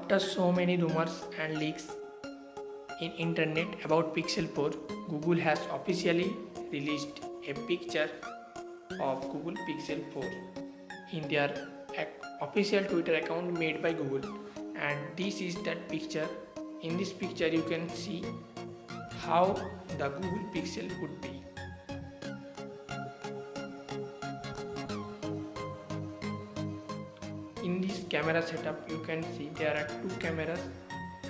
After so many rumors and leaks in internet about Pixel 4, Google has officially released a picture of Google Pixel 4 in their official Twitter account made by Google, and this is that picture. In this picture you can see how the Google Pixel would be. In this camera setup you can see there are two cameras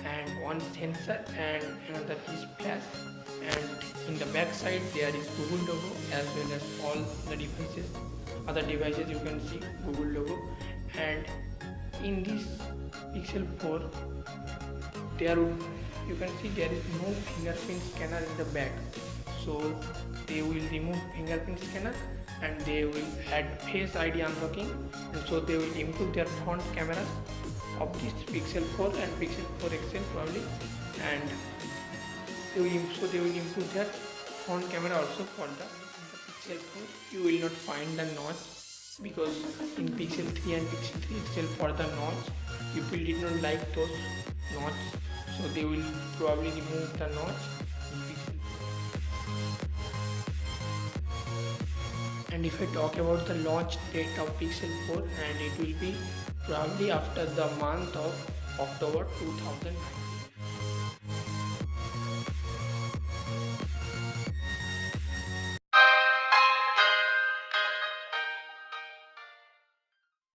and one sensor and another is flash, and in the back side there is Google logo as well as all the other devices you can see Google logo. And in this Pixel 4 you can see there is no fingerprint scanner in the back, so they will remove fingerprint scanner and they will add Face ID unlocking, and so they will improve their front cameras of this Pixel 4 and Pixel 4 XL probably, and they will improve their front camera also. For the Pixel 4 you will not find the notch, because in Pixel 3 and Pixel 3 XL for the notch people did not like those notch, so they will probably remove the notch in Pixel 4. And if I talk about the launch date of Pixel 4, and it will be probably after the month of October 2019.